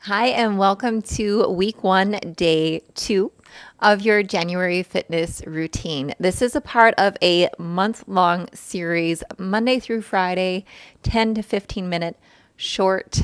Hi, and welcome to week 1, day 2 of your January fitness routine. This is a part of a month-long series, Monday through Friday, 10 to 15 minute short,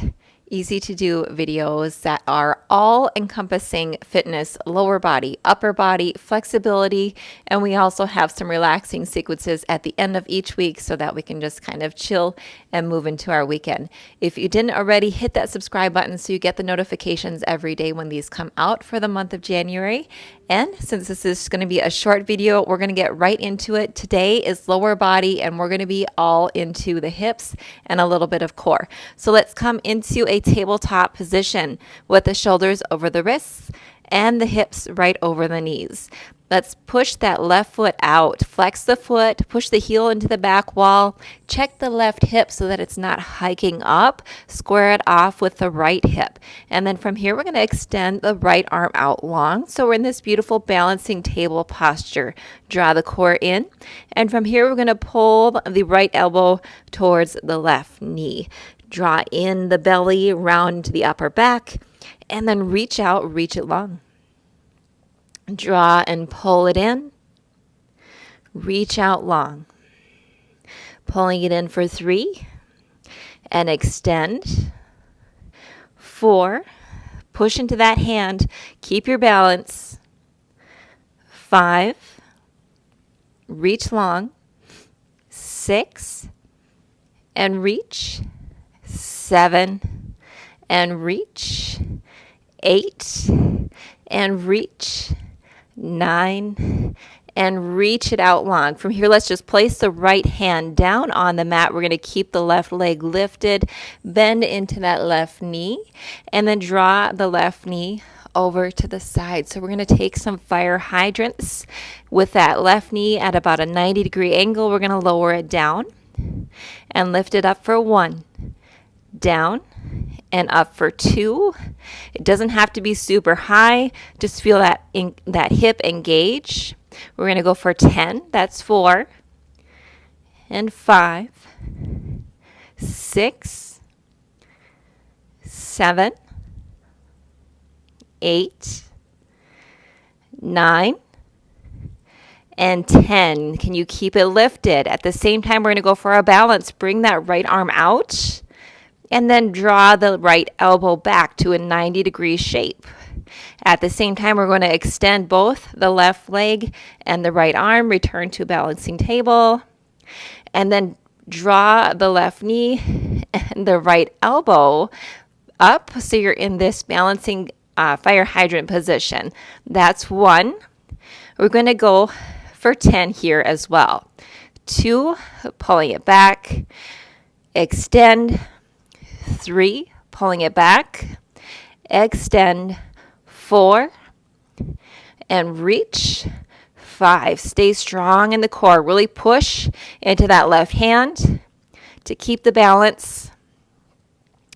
easy to do videos that are all encompassing fitness, lower body, upper body, flexibility, and we also have some relaxing sequences at the end of each week so that we can just kind of chill and move into our weekend. If you didn't already, hit that subscribe button so you get the notifications every day when these come out for the month of January. And since this is going to be a short video, we're going to get right into it. Today is lower body, and we're going to be all into the hips and a little bit of core. So let's come into a tabletop position with the shoulders over the wrists and the hips right over the knees. Let's push that left foot out, flex the foot, push the heel into the back wall, check the left hip so that it's not hiking up, square it off with the right hip. And then from here, we're going to extend the right arm out long. So we're in this beautiful balancing table posture. Draw the core in. And from here, we're going to pull the right elbow towards the left knee. Draw in the belly, round to the upper back, and then reach out, reach it long. Draw and pull it in. Reach out long. Pulling it in for 3 and extend. 4. Push into that hand. Keep your balance. 5. Reach long. 6 and reach. 7 and reach. 8 and reach. 9 and reach it out long. From here, let's just place the right hand down on the mat. We're going to keep the left leg lifted, bend into that left knee, and then draw the left knee over to the side. So we're going to take some fire hydrants with that left knee at about a 90-degree angle. We're going to lower it down and lift it up for 1, down, and up for 2. It doesn't have to be super high. Just feel that hip engage. We're going to go for 10. That's 4 and 5, 6, 7, 8, 9, and 10. Can you keep it lifted? At the same time, we're going to go for a balance. Bring that right arm out. And then draw the right elbow back to a 90-degree shape. At the same time, we're going to extend both the left leg and the right arm, return to balancing table, and then draw the left knee and the right elbow up so you're in this balancing fire hydrant position. That's 1. We're going to go for 10 here as well. 2, pulling it back, extend. 3, pulling it back, extend. 4 and reach. 5, stay strong in the core. Really push into that left hand to keep the balance.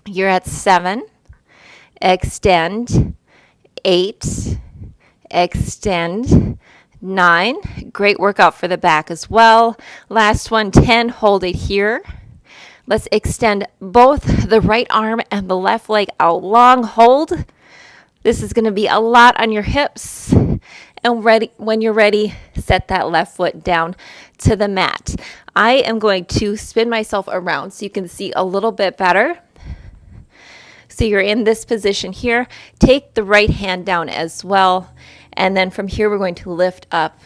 You're at 7, extend. 8, extend. 9, great workout for the back as well. Last one, 10, hold it here. Let's extend both the right arm and the left leg out long. Hold. This is going to be a lot on your hips. And when you're ready, set that left foot down to the mat. I am going to spin myself around so you can see a little bit better. So you're in this position here. Take the right hand down as well. And then from here, we're going to lift up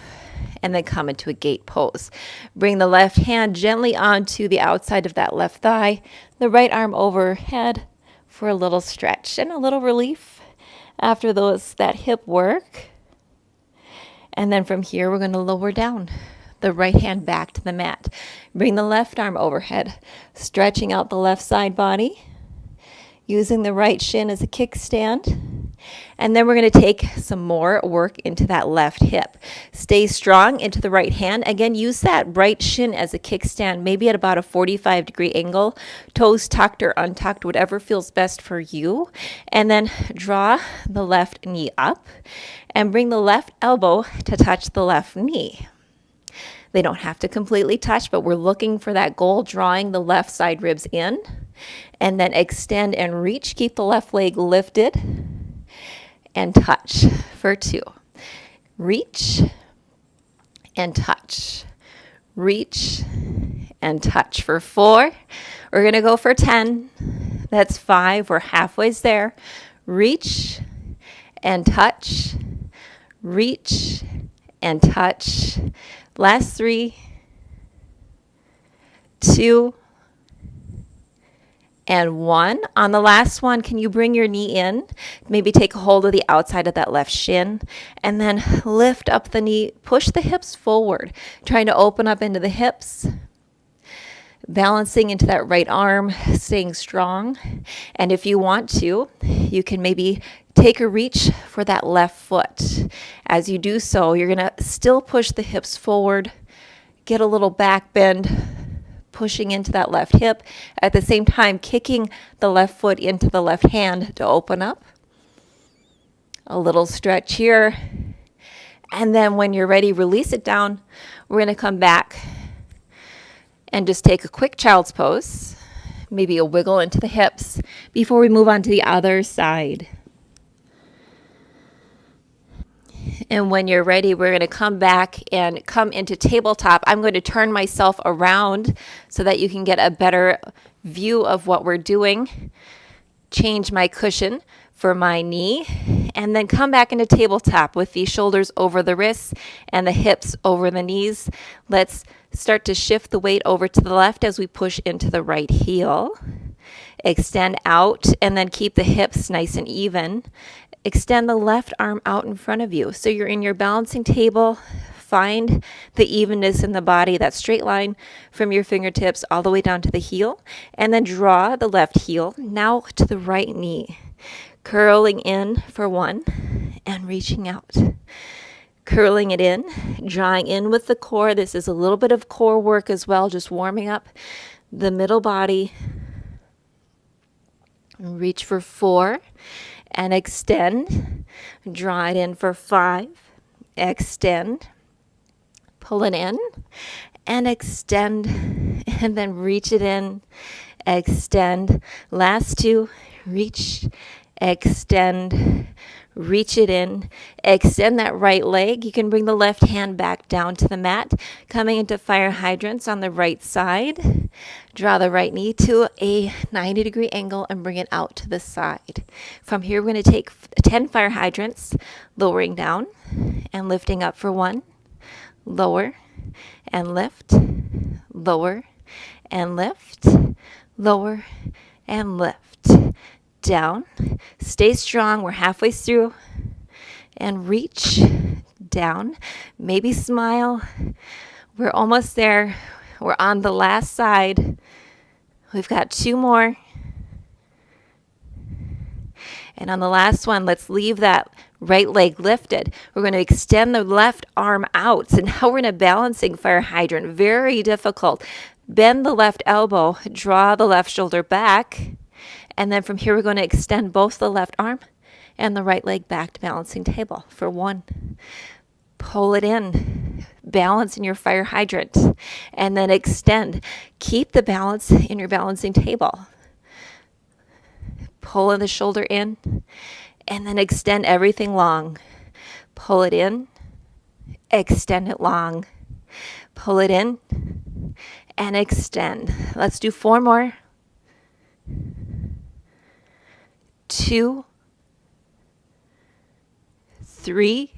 and then come into a gate pose. Bring the left hand gently onto the outside of that left thigh, the right arm overhead for a little stretch and a little relief after that hip work. And then from here, we're going to lower down the right hand back to the mat. Bring the left arm overhead, stretching out the left side body, using the right shin as a kickstand. And then we're going to take some more work into that left hip. Stay strong into the right hand. Again, use that right shin as a kickstand, maybe at about a 45-degree angle, toes tucked or untucked, whatever feels best for you. And then draw the left knee up and bring the left elbow to touch the left knee. They don't have to completely touch, but we're looking for that goal, drawing the left side ribs in. and then extend and reach. Keep the left leg lifted and touch for 2. Reach and touch. Reach and touch for 4. We're going to go for 10. That's 5. We're halfway there. Reach and touch. Reach and touch. Last 3, 2, and 1. On the last one, can you bring your knee in? Maybe take a hold of the outside of that left shin and then lift up the knee. Push the hips forward, trying to open up into the hips. Balancing into that right arm, staying strong. And if you want to, you can maybe take a reach for that left foot. As you do so, you're going to still push the hips forward, get a little back bend, pushing into that left hip, at the same time kicking the left foot into the left hand to open up. A little stretch here. And then when you're ready, release it down. We're going to come back and just take a quick child's pose, maybe a wiggle into the hips before we move on to the other side. And when you're ready, we're going to come back and come into tabletop. I'm going to turn myself around so that you can get a better view of what we're doing. Change my cushion for my knee, and then come back into tabletop with the shoulders over the wrists and the hips over the knees. Let's start to shift the weight over to the left as we push into the right heel. Extend out and then keep the hips nice and even. Extend the left arm out in front of you. So you're in your balancing table. Find the evenness in the body, that straight line from your fingertips all the way down to the heel. And then draw the left heel now to the right knee. Curling in for 1 and reaching out. Curling it in, drawing in with the core. This is a little bit of core work as well, just warming up the middle body. Reach for 4 and extend. Draw it in for 5. Extend. Pull it in and extend, and then reach it in. Extend. Last 2. Reach. Extend. Reach it in. Extend that right leg. You can bring the left hand back down to the mat. Coming into fire hydrants on the right side. Draw the right knee to a 90-degree angle and bring it out to the side. From here, we're going to take 10 fire hydrants, lowering down and lifting up for 1. Lower and lift. Lower and lift. Lower and lift. Down. Stay strong. We're halfway through. And reach down. Maybe smile. We're almost there. We're on the last side. We've got 2 more. And on the last one, let's leave that right leg lifted. We're going to extend the left arm out. So now we're in a balancing fire hydrant. Very difficult. Bend the left elbow. Draw the left shoulder back. And then from here, we're going to extend both the left arm and the right leg back to balancing table for 1. Pull it in. Balance in your fire hydrant. And then extend. Keep the balance in your balancing table. Pull in the shoulder in. And then extend everything long. Pull it in. Extend it long. Pull it in. And extend. Let's do 4 more. 2, 3,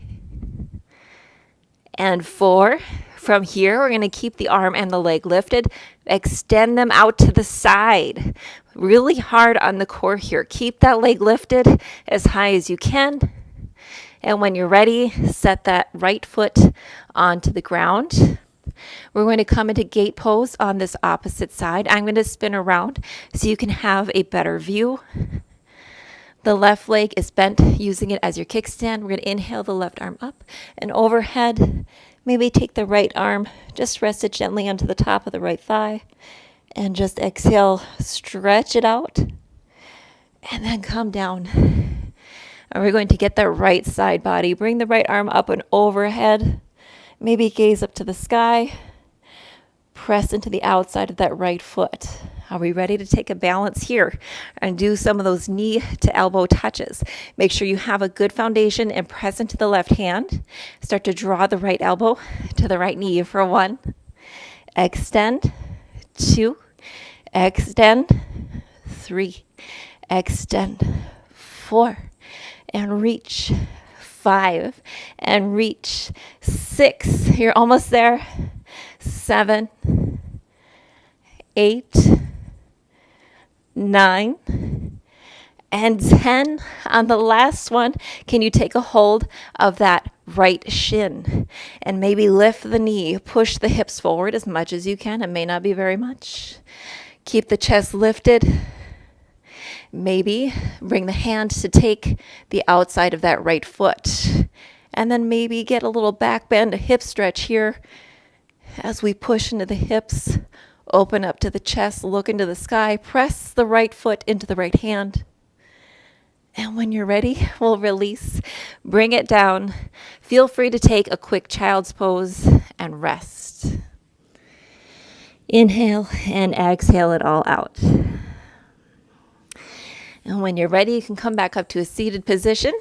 and 4. From here, we're going to keep the arm and the leg lifted. Extend them out to the side. Really hard on the core here. Keep that leg lifted as high as you can. And when you're ready, set that right foot onto the ground. We're going to come into gate pose on this opposite side. I'm going to spin around so you can have a better view. The left leg is bent, using it as your kickstand. We're going to inhale the left arm up and overhead. Maybe take the right arm, just rest it gently onto the top of the right thigh. And just exhale, stretch it out. And then come down. And we're going to get the right side body. Bring the right arm up and overhead. Maybe gaze up to the sky. Press into the outside of that right foot. Are we ready to take a balance here and do some of those knee to elbow touches? Make sure you have a good foundation and press into the left hand. Start to draw the right elbow to the right knee for 1. Extend. 2. Extend. 3. Extend. 4. And reach. 5. And reach. 6. You're almost there. 7. 8. 9 and 10. On the last one, can you take a hold of that right shin and maybe lift the knee, push the hips forward as much as you can. It may not be very much. Keep the chest lifted. Maybe bring the hand to take the outside of that right foot. And then maybe get a little back bend, a hip stretch here as we push into the hips. Open up to the chest, look into the sky, press the right foot into the right hand. And when you're ready, we'll release, bring it down. Feel free to take a quick child's pose and rest. Inhale and exhale it all out. And when you're ready, you can come back up to a seated position.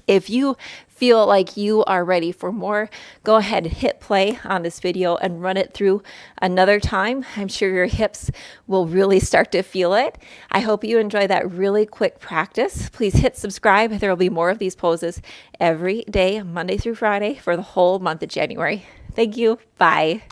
If you feel like you are ready for more, go ahead and hit play on this video and run it through another time. I'm sure your hips will really start to feel it. I hope you enjoy that really quick practice. Please hit subscribe. There will be more of these poses every day, Monday through Friday, for the whole month of January. Thank you. Bye.